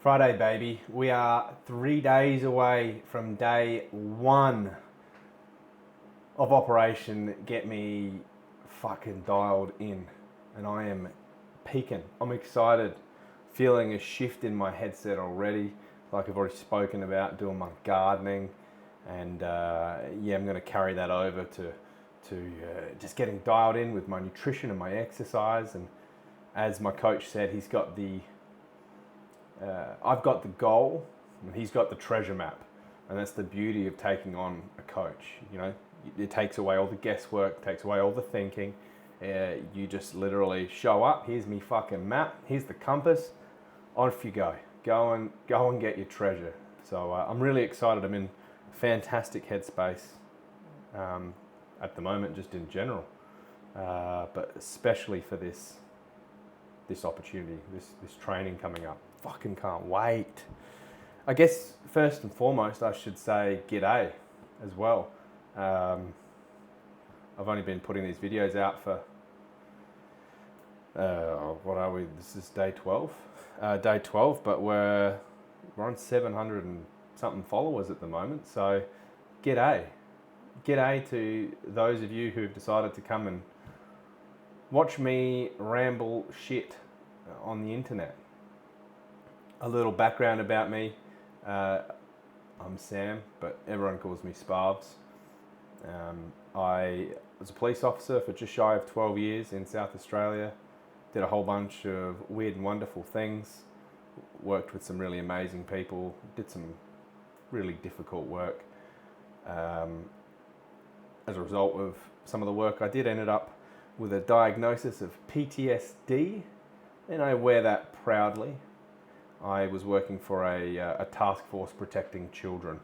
Friday, baby. We are 3 days away from day one of Operation Get Me fucking dialed in. And I am peaking. I'm excited. Feeling a shift in my headset already. Like I've already spoken about doing my gardening. And I'm going to carry that over to just getting dialed in with my nutrition and my exercise. And as my coach said, he's got I've got the goal and he's got the treasure map. And that's the beauty of taking on a coach. You know, it takes away all the guesswork, takes away all the thinking. You just literally show up. Here's me fucking map. Here's the compass. Off you go. Go and get your treasure. So I'm really excited. I'm in fantastic headspace at the moment, just in general, but especially for this opportunity, this training coming up. Fucking can't wait. I guess first and foremost, I should say g'day as well. I've only been putting these videos out for what are we? This is day 12. Day 12, but we're on 700 and something followers at the moment. So g'day to those of you who've decided to come and watch me ramble shit on the internet. A little background about me. I'm Sam, but everyone calls me Sparbs. I was a police officer for just shy of 12 years in South Australia. Did a whole bunch of weird and wonderful things. Worked with some really amazing people. Did some really difficult work. As a result of some of the work I did, ended up with a diagnosis of PTSD, and I wear that proudly. I was working for a task force protecting children.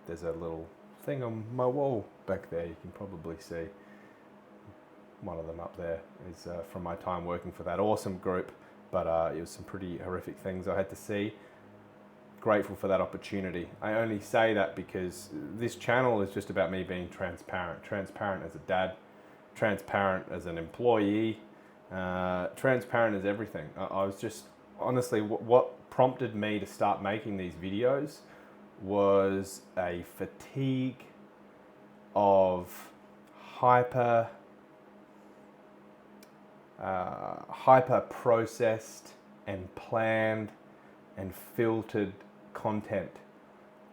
There's a little thing on my wall back there, you can probably see. One of them up there is from my time working for that awesome group, but it was some pretty horrific things I had to see. Grateful for that opportunity. I only say that because this channel is just about me being transparent. Transparent as a dad, transparent as an employee, transparent as everything. I was just, honestly, what prompted me to start making these videos was a fatigue of hyper processed and planned and filtered content.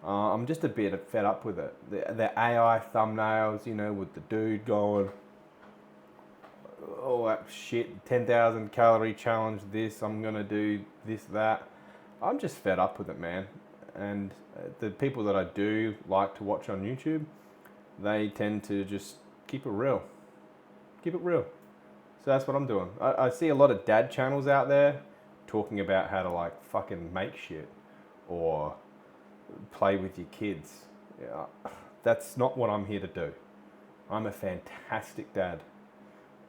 I'm just a bit fed up with it. The AI thumbnails, you know, with the dude going, oh that shit, 10,000 calorie challenge, this, I'm gonna do this, that. I'm just fed up with it, man. And the people that I do like to watch on YouTube, they tend to just keep it real. Keep it real. So that's what I'm doing. I see a lot of dad channels out there talking about how to like fucking make shit or play with your kids. Yeah, that's not what I'm here to do. I'm a fantastic dad.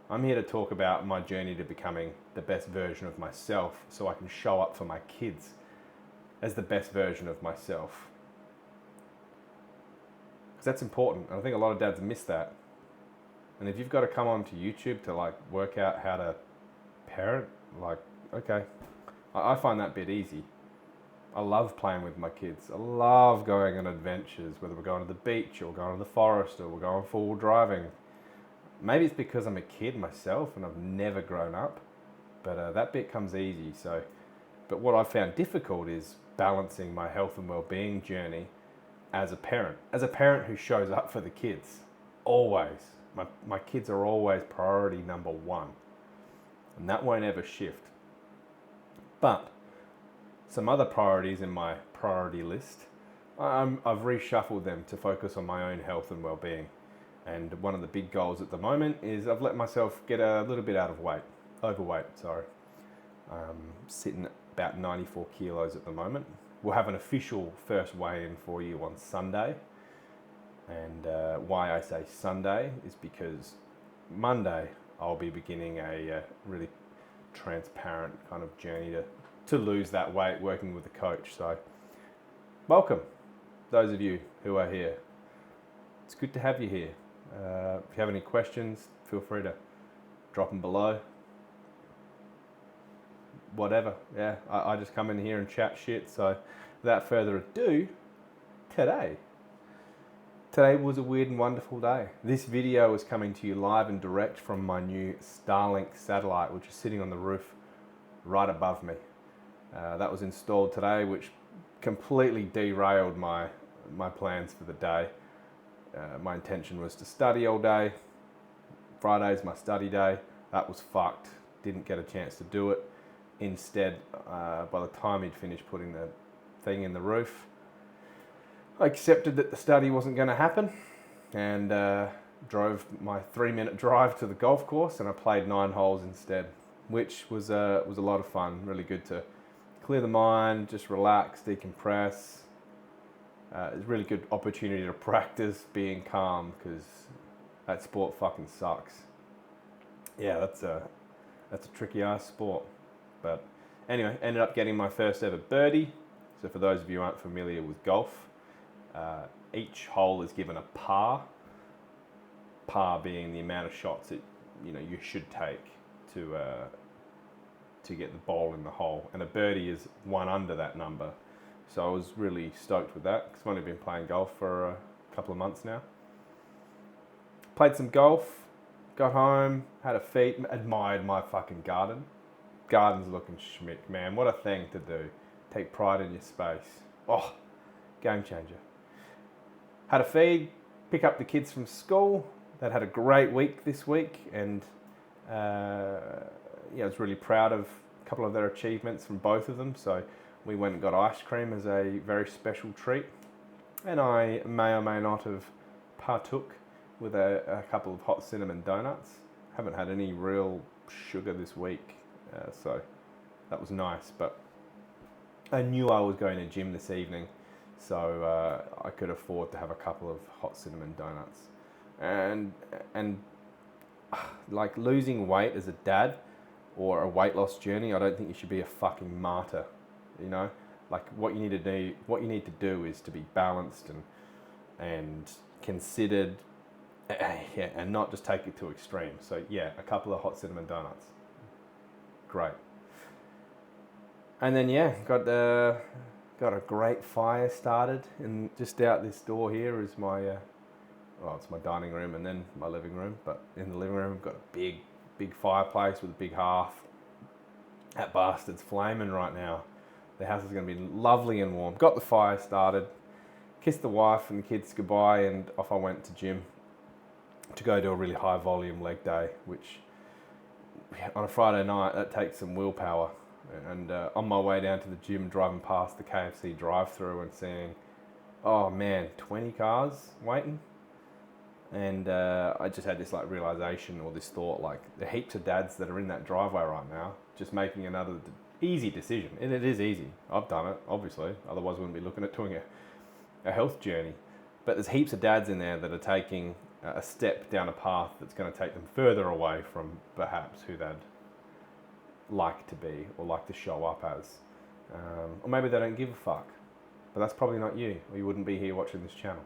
I'm here to talk about my journey to becoming the best version of myself so I can show up for my kids as the best version of myself. Because that's important. I think a lot of dads miss that. And if you've got to come onto YouTube to like work out how to parent, like, okay, I find that bit easy. I love playing with my kids. I love going on adventures, whether we're going to the beach or going to the forest or we're going full driving. Maybe it's because I'm a kid myself and I've never grown up, but that bit comes easy. So, but what I've found difficult is balancing my health and well-being journey as a parent who shows up for the kids, always. My kids are always priority number one, and that won't ever shift. But some other priorities in my priority list, I've reshuffled them to focus on my own health and well-being. And one of the big goals at the moment is I've let myself get a little bit overweight, sorry. Sitting at about 94 kilos at the moment. We'll have an official first weigh-in for you on Sunday. And why I say Sunday is because Monday I'll be beginning a really transparent kind of journey to lose that weight working with a coach. So welcome, those of you who are here. It's good to have you here. If you have any questions, feel free to drop them below. whatever. Yeah, I just come in here and chat shit. So without further ado, today was a weird and wonderful day. This video is coming to you live and direct from my new Starlink satellite, which is sitting on the roof right above me. That was installed today, which completely derailed my plans for the day. My intention was to study all day. Friday's my study day. That was fucked. Didn't get a chance to do it. Instead, by the time he'd finished putting the thing in the roof, I accepted that the study wasn't going to happen and drove my 3-minute drive to the golf course, and I played 9 holes instead, which was a lot of fun. Really good to clear the mind, just relax, decompress. It's a really good opportunity to practice being calm, because that sport fucking sucks. Yeah, that's a tricky ass sport. But anyway, ended up getting my first ever birdie. So for those of you who aren't familiar with golf, each hole is given a par. Par being the amount of shots that you should take to get the ball in the hole, and a birdie is one under that number. So I was really stoked with that, because I've only been playing golf for a couple of months now. Played some golf, got home, had a feed, admired my fucking garden. Garden's looking schmick, man. What a thing to do. Take pride in your space. Oh, game changer. Had a feed, pick up the kids from school. They'd had a great week this week, and I was really proud of a couple of their achievements from both of them. So we went and got ice cream as a very special treat, and I may or may not have partook with a couple of hot cinnamon donuts. Haven't had any real sugar this week, so that was nice. But I knew I was going to gym this evening, so I could afford to have a couple of hot cinnamon donuts. And like, losing weight as a dad or a weight loss journey, I don't think you should be a fucking martyr. Like, what you need to do is to be balanced and considered, and not just take it to extremes. So yeah, a couple of hot cinnamon donuts, great. And then got a great fire started, and just out this door here is my it's my dining room and then my living room. But in the living room, I've got a big fireplace with a big hearth. That bastard's flaming right now. The house is going to be lovely and warm. Got the fire started, kissed the wife and the kids goodbye, and off I went to gym to go do a really high volume leg day, which on a Friday night, that takes some willpower. And on my way down to the gym, driving past the KFC drive-through and seeing, oh man, 20 cars waiting. And I just had this realization, or this thought, the heaps of dads that are in that driveway right now, just making another easy decision. And it is easy. I've done it, obviously. Otherwise I wouldn't be looking at doing a health journey. But there's heaps of dads in there that are taking a step down a path that's going to take them further away from perhaps who they'd like to be or like to show up as. Or maybe they don't give a fuck. But that's probably not you, or you wouldn't be here watching this channel.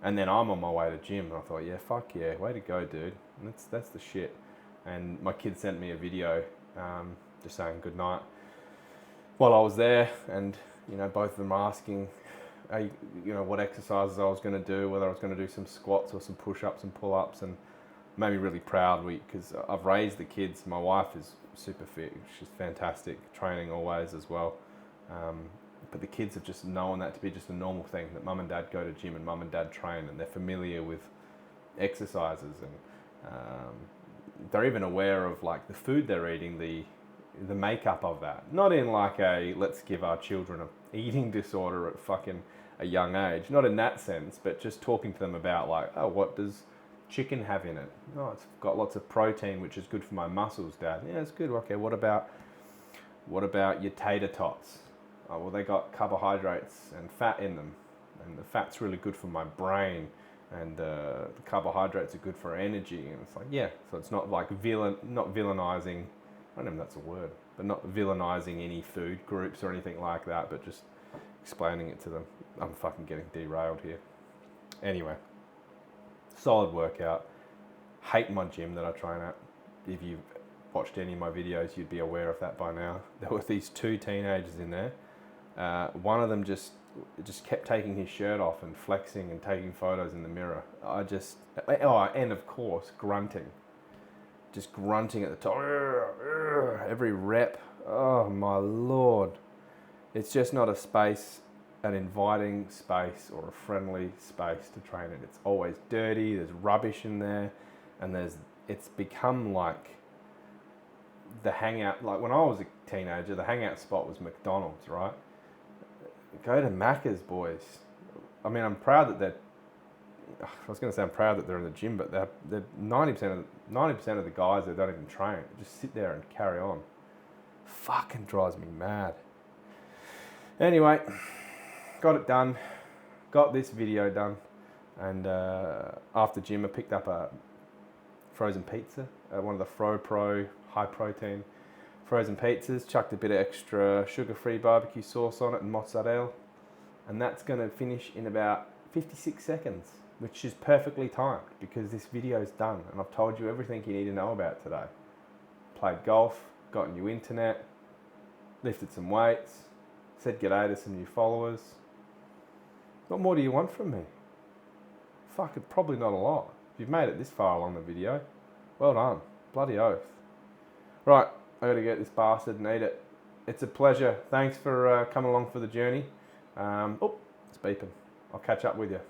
And then I'm on my way to gym, and I thought, yeah, fuck yeah, way to go, dude. And that's the shit. And my kid sent me a video just saying good night while I was there, and both of them are asking what exercises I was going to do, whether I was going to do some squats or some push-ups and pull-ups, and made me really proud, because I've raised the kids. My wife is super fit. She's fantastic, training always as well. But the kids have just known that to be just a normal thing, that mum and dad go to gym and mum and dad train, and they're familiar with exercises, and they're even aware of the food they're eating, the makeup of that. Not in a let's give our children an eating disorder at fucking a young age, not in that sense, but just talking to them about what does chicken have in it? Oh, it's got lots of protein, which is good for my muscles, Dad. Yeah, it's good. Okay, what about your tater tots? Oh, well, they got carbohydrates and fat in them, and the fat's really good for my brain, and the carbohydrates are good for energy. And it's so it's not not villainizing. I don't know if that's a word, but not villainizing any food groups or anything like that, but just explaining it to them. I'm fucking getting derailed here. Anyway, solid workout. Hate my gym that I train at. If you've watched any of my videos, you'd be aware of that by now. There were these two teenagers in there. One of them just kept taking his shirt off and flexing and taking photos in the mirror. And of course, grunting. Just grunting at the top. Every rep. Oh my Lord. It's just not a space, an inviting space or a friendly space to train in. It's always dirty, there's rubbish in there, and it's become like the hangout. Like when I was a teenager, the hangout spot was McDonald's, right? Go to Macca's, boys. I mean, I'm proud that I was going to say I'm proud that they're in the gym, but they're 90% of the guys that don't even train. They just sit there and carry on. Fucking drives me mad. Anyway, got it done. Got this video done. And after gym, I picked up a frozen pizza. One of the Pro high protein frozen pizzas. Chucked a bit of extra sugar-free barbecue sauce on it and mozzarella. And that's going to finish in about 56 seconds, which is perfectly timed because this video is done. And I've told you everything you need to know about today. Played golf, got new internet, lifted some weights, said g'day to some new followers. What more do you want from me? Fucking probably not a lot. If you've made it this far along the video, well done. Bloody oath. Right, I gotta get this bastard and eat it. It's a pleasure. Thanks for coming along for the journey. It's beeping. I'll catch up with you.